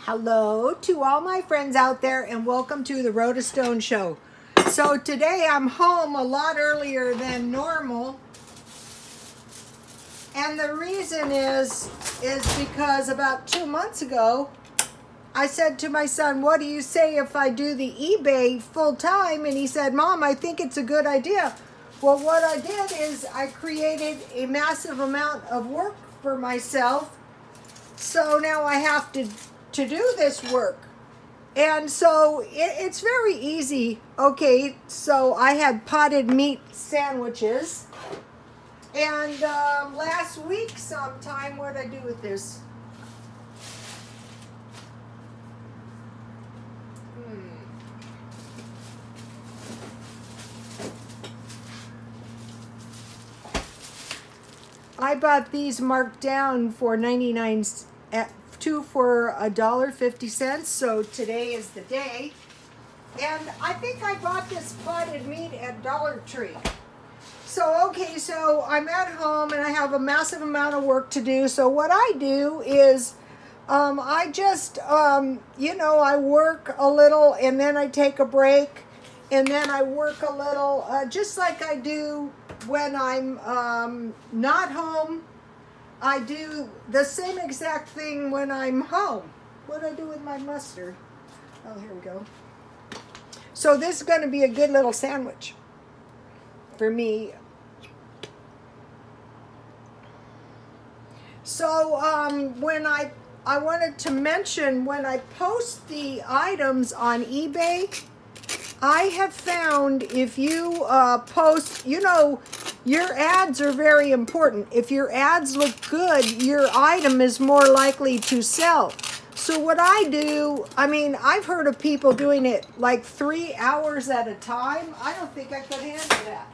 Hello to all my friends out there and welcome to the Rhoda Stone Show. So today I'm home a lot earlier than normal. And the reason is because about 2 months ago, I said to my son, what do you say if I do the eBay full time? And he said, Mom, I think it's a good idea. Well, what I did is I created a massive amount of work for myself. So now I have to do this work. And so it's very easy. Okay, so I had potted meat sandwiches. And last week sometime, what did I do with this? I bought these marked down for 99 cents. Two for $1.50, so today is the day. And I think I bought this potted meat at Dollar Tree. So okay, so I'm at home and I have a massive amount of work to do. So what I do is I just I work a little and then I take a break and then I work a little, just like I do when I'm not home. I do the same exact thing when I'm home. What do I do with my mustard? Oh, here we go. So this is going to be a good little sandwich for me. So when I wanted to mention, when I post the items on eBay, I have found if you post, your ads are very important. If your ads look good, your item is more likely to sell. So what I do, I've heard of people doing it like 3 hours at a time. I don't think I could handle that.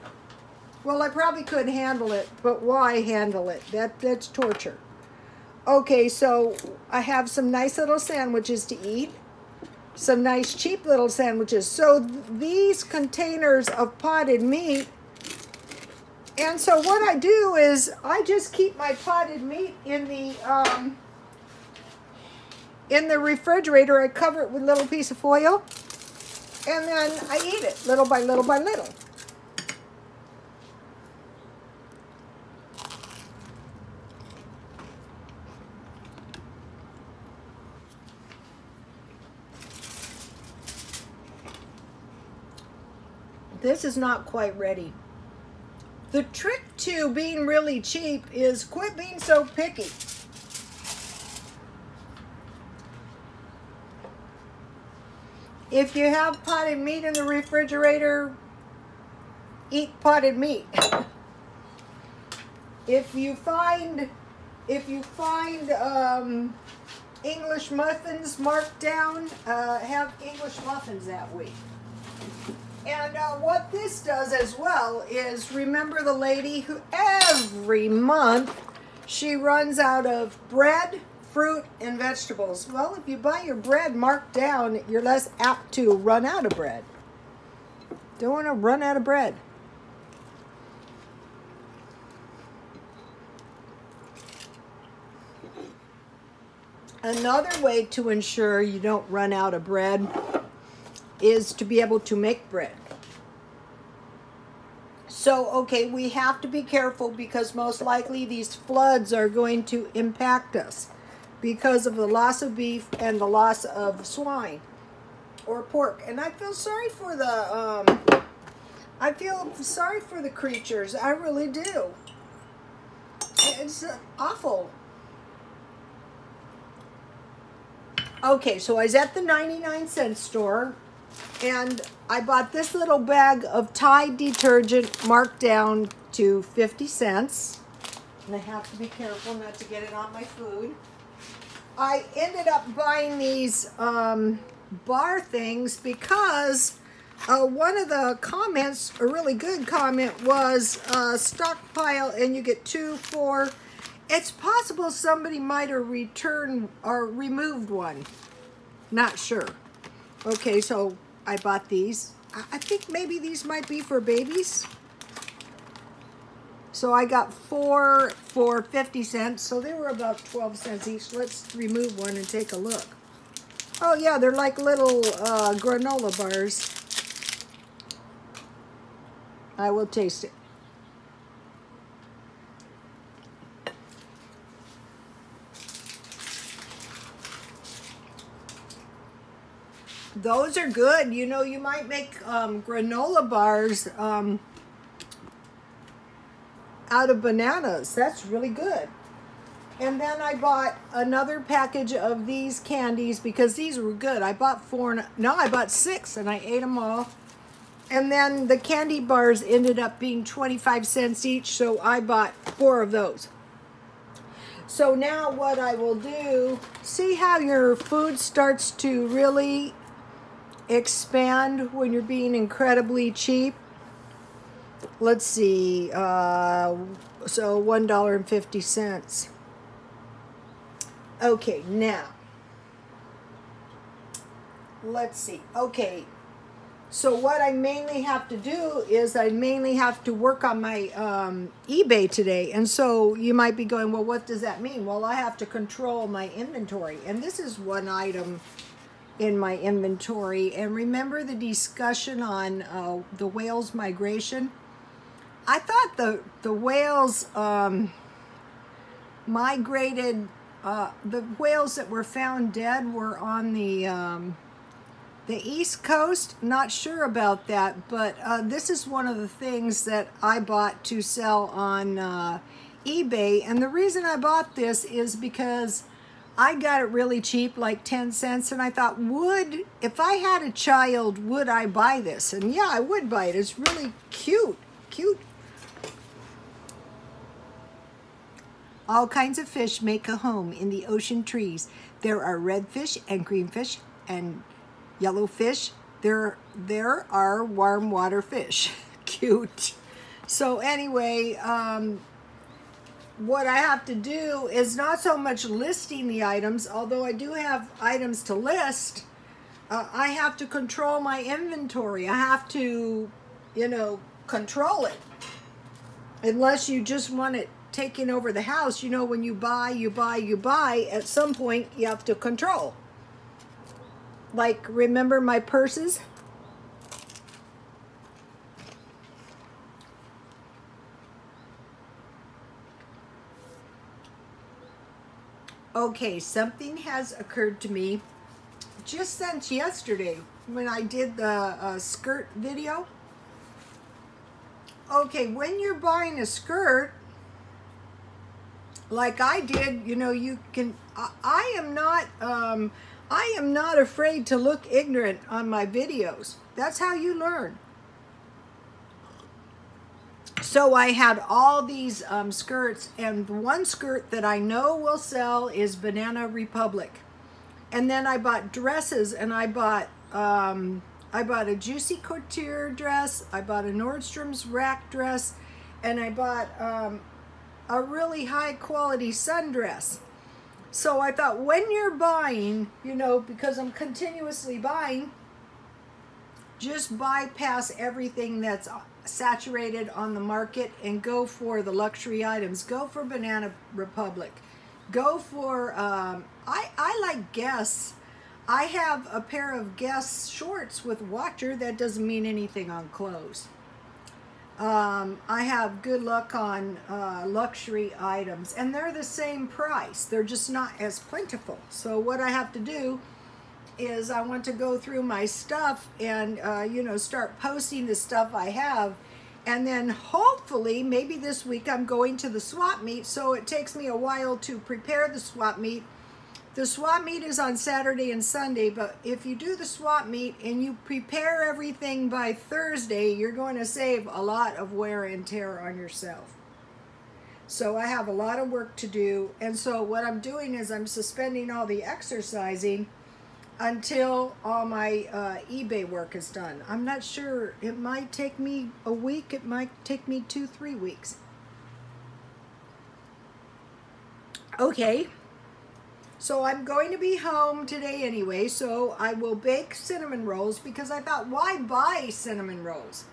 Well, I probably could handle it, but why handle it? That's torture. Okay, so I have some nice little sandwiches to eat. Some nice cheap little sandwiches. So these containers of potted meat, and so what I do is I just keep my potted meat in the refrigerator. I cover it with a little piece of foil, and then I eat it little by little by little. This is not quite ready. The trick to being really cheap is quit being so picky. If you have potted meat in the refrigerator, eat potted meat. If you find English muffins marked down, have English muffins that week. And what this does as well is, remember the lady who every month she runs out of bread, fruit, and vegetables. Well, if you buy your bread marked down, you're less apt to run out of bread. Don't want to run out of bread. Another way to ensure you don't run out of bread is to be able to make bread. So, okay, we have to be careful because most likely these floods are going to impact us because of the loss of beef and the loss of swine or pork. And I feel sorry for the creatures. I really do. It's awful. Okay, so I was at the 99-cent store. And I bought this little bag of Tide detergent marked down to 50 cents. And I have to be careful not to get it on my food. I ended up buying these bar things because one of the comments, a really good comment, was stockpile and you get 2 for. It's possible somebody might have returned or removed one. Not sure. Okay, so I bought these. I think maybe these might be for babies. So I got 4 for 50 cents. So they were about 12 cents each. Let's remove one and take a look. Oh yeah, they're like little granola bars. I will taste it. Those are good. You know, you might make granola bars out of bananas. That's really good. And then I bought another package of these candies because these were good. I bought 4, no, I bought 6 and I ate them all. And then the candy bars ended up being 25 cents each, so I bought 4 of those. So now what I will do, see how your food starts to really expand when you're being incredibly cheap? Let's see, so $1.50. Okay, now, let's see. Okay, so what I mainly have to do is I mainly have to work on my eBay today. And so you might be going, well, what does that mean? Well, I have to control my inventory. And this is one item in my inventory. And remember the discussion on the whales migration? I thought the whales migrated, the whales that were found dead were on the East Coast. Not sure about that, but this is one of the things that I bought to sell on eBay. And the reason I bought this is because I got it really cheap, like 10 cents, and I thought, if I had a child, would I buy this? And yeah, I would buy it. It's really cute. All kinds of fish make a home in the ocean trees. There are red fish and green fish and yellow fish. There are warm water fish. Cute. So anyway, what I have to do is not so much listing the items, although I do have items to list. I have to control my inventory. I have to, control it. Unless you just want it taking over the house, when you buy, at some point you have to control. Like, remember my purses? Okay, something has occurred to me just since yesterday when I did the skirt video. Okay, when you're buying a skirt, like I did, you can, I am not afraid to look ignorant on my videos. That's how you learn. So I had all these skirts, and the one skirt that I know will sell is Banana Republic. And then I bought dresses, and I bought a Juicy Couture dress, I bought a Nordstrom's rack dress, and I bought a really high quality sundress. So I thought, when you're buying, because I'm continuously buying, just bypass everything that's saturated on the market and go for the luxury items. Go for Banana Republic. Go for, I like Guess. I have a pair of Guess shorts with washer. That doesn't mean anything on clothes. I have good luck on luxury items, and they're the same price. They're just not as plentiful. So what I have to do is I want to go through my stuff and start posting the stuff I have, and then hopefully maybe this week I'm going to the swap meet, so it takes me a while to prepare the swap meet. The swap meet is on Saturday and Sunday, but if you do the swap meet and you prepare everything by Thursday, you're going to save a lot of wear and tear on yourself. So I have a lot of work to do, and so what I'm doing is I'm suspending all the exercising until all my eBay work is done. I'm not sure. It might take me a week. It might take me 2-3 weeks. Okay. So I'm going to be home today anyway, so I will bake cinnamon rolls because I thought, why buy cinnamon rolls?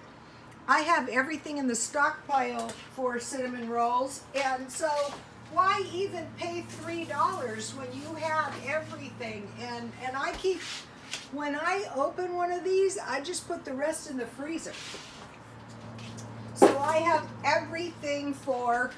I have everything in the stockpile for cinnamon rolls, and so why even pay $3 when you have everything? And I keep, when I open one of these, I just put the rest in the freezer. So I have everything for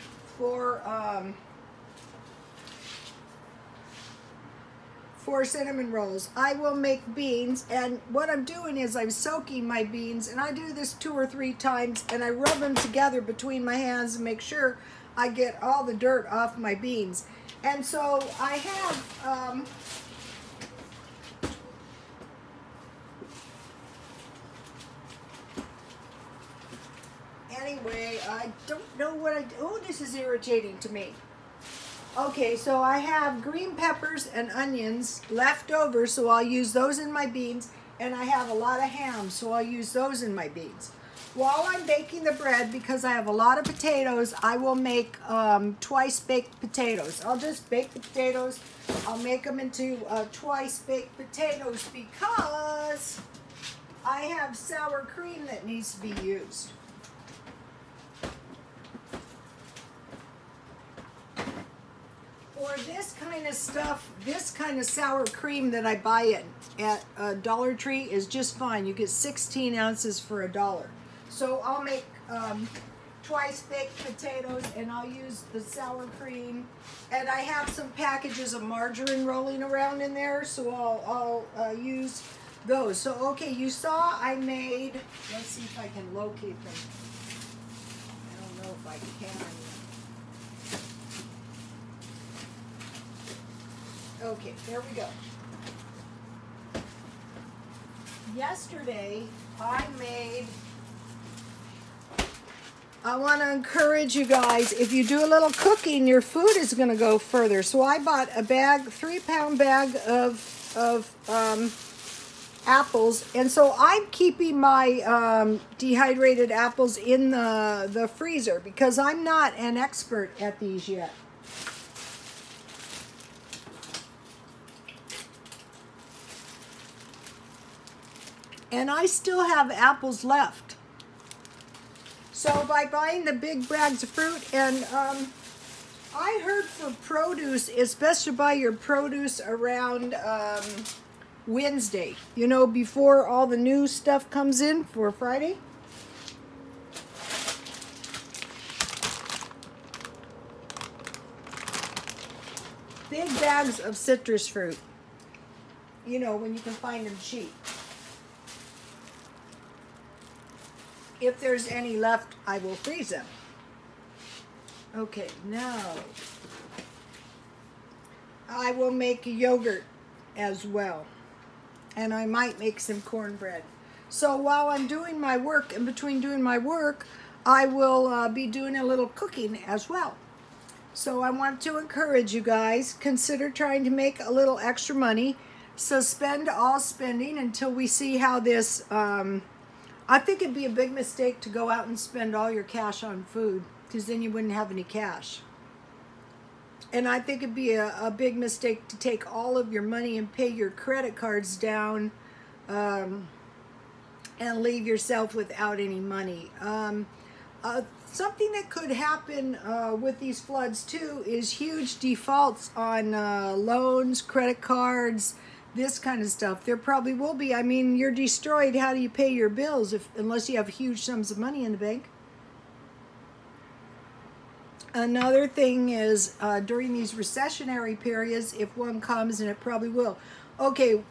cinnamon rolls. I will make beans, and what I'm doing is I'm soaking my beans, and I do this 2 or 3 times, and I rub them together between my hands and make sure I get all the dirt off my beans. And so I have anyway, I don't know what oh, this is irritating to me. Okay, so I have green peppers and onions left over, so I'll use those in my beans, and I have a lot of ham, so I'll use those in my beans. While I'm baking the bread, because I have a lot of potatoes, I will make twice baked potatoes. I'll just bake the potatoes. I'll make them into twice baked potatoes because I have sour cream that needs to be used. For this kind of stuff, this kind of sour cream that I buy at Dollar Tree is just fine. You get 16 ounces for $1. So I'll make twice baked potatoes, and I'll use the sour cream. And I have some packages of margarine rolling around in there, so I'll use those. So okay, you saw I made, let's see if I can locate them. I don't know if I can. Okay, there we go. Yesterday, I want to encourage you guys, if you do a little cooking, your food is going to go further. So I bought a bag, 3-pound bag of apples. And so I'm keeping my dehydrated apples in the freezer because I'm not an expert at these yet. And I still have apples left. So by buying the big bags of fruit, and I heard for produce, it's best to buy your produce around Wednesday, you know, before all the new stuff comes in for Friday. Big bags of citrus fruit, you know, when you can find them cheap. If there's any left, I will freeze them. Okay, now I will make yogurt as well. And I might make some cornbread. So while I'm doing my work, in between doing my work, I will be doing a little cooking as well. So I want to encourage you guys, consider trying to make a little extra money. Suspend all spending until we see how this I think it'd be a big mistake to go out and spend all your cash on food, because then you wouldn't have any cash. And I think it'd be a big mistake to take all of your money and pay your credit cards down and leave yourself without any money. Something that could happen with these floods too is huge defaults on loans, credit cards, this kind of stuff. There probably will be. I mean, you're destroyed. How do you pay your bills unless you have huge sums of money in the bank? Another thing is during these recessionary periods, if one comes, and it probably will. Okay,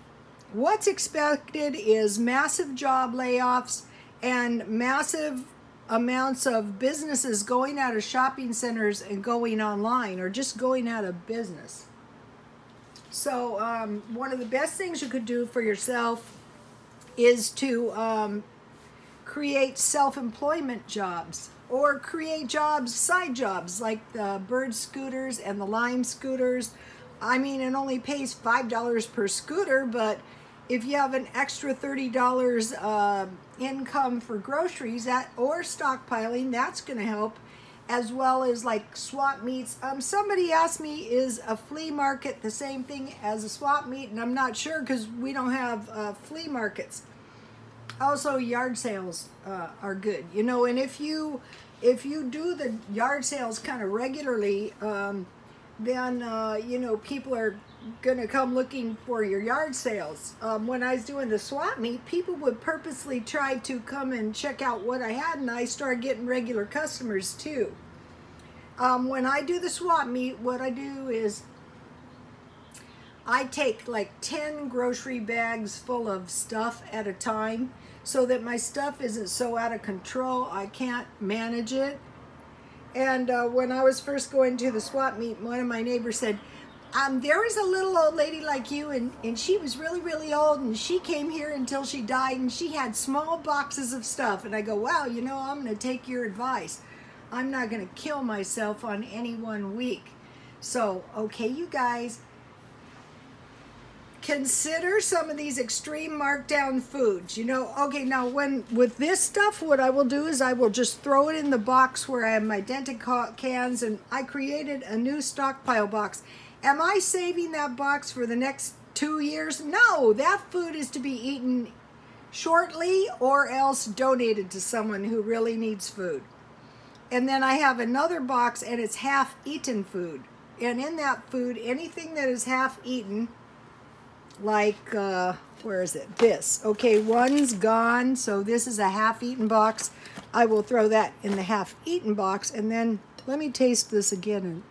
what's expected is massive job layoffs and massive amounts of businesses going out of shopping centers and going online, or just going out of business. So one of the best things you could do for yourself is to create self-employment jobs, or create jobs, side jobs, like the Bird scooters and the Lime scooters. I mean, it only pays $5 per scooter, but if you have an extra $30 income for groceries or stockpiling, that's going to help, as well as like swap meets. Somebody asked me, is a flea market the same thing as a swap meet? And I'm not sure, because we don't have flea markets. Also, yard sales are good, you know. And if you if you do the yard sales kind of regularly, then you know, people are gonna come looking for your yard sales. When I was doing the swap meet, people would purposely try to come and check out what I had, and I started getting regular customers too. When I do the swap meet, what I do is I take like 10 grocery bags full of stuff at a time, so that my stuff isn't so out of control I can't manage it. And when I was first going to the swap meet, one of my neighbors said, there was a little old lady like you, and she was really, really old, and she came here until she died, and she had small boxes of stuff. And I go, wow, you know, I'm going to take your advice. I'm not going to kill myself on any one week. So, okay, you guys, consider some of these extreme markdown foods. You know, okay, now with this stuff, what I will do is I will just throw it in the box where I have my Dented cans, and I created a new stockpile box. Am I saving that box for the next 2 years? No, that food is to be eaten shortly or else donated to someone who really needs food. And then I have another box, and it's half-eaten food. And in that food, anything that is half-eaten, like, where is it? This. Okay, one's gone, so this is a half-eaten box. I will throw that in the half-eaten box, and then let me taste this again.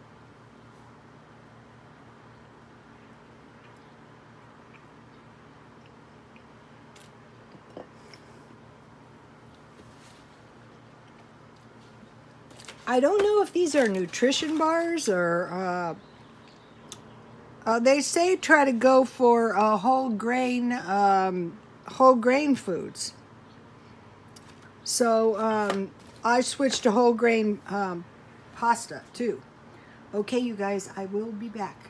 I don't know if these are nutrition bars or they say try to go for whole grain foods. So I switched to whole grain pasta too. Okay, you guys, I will be back.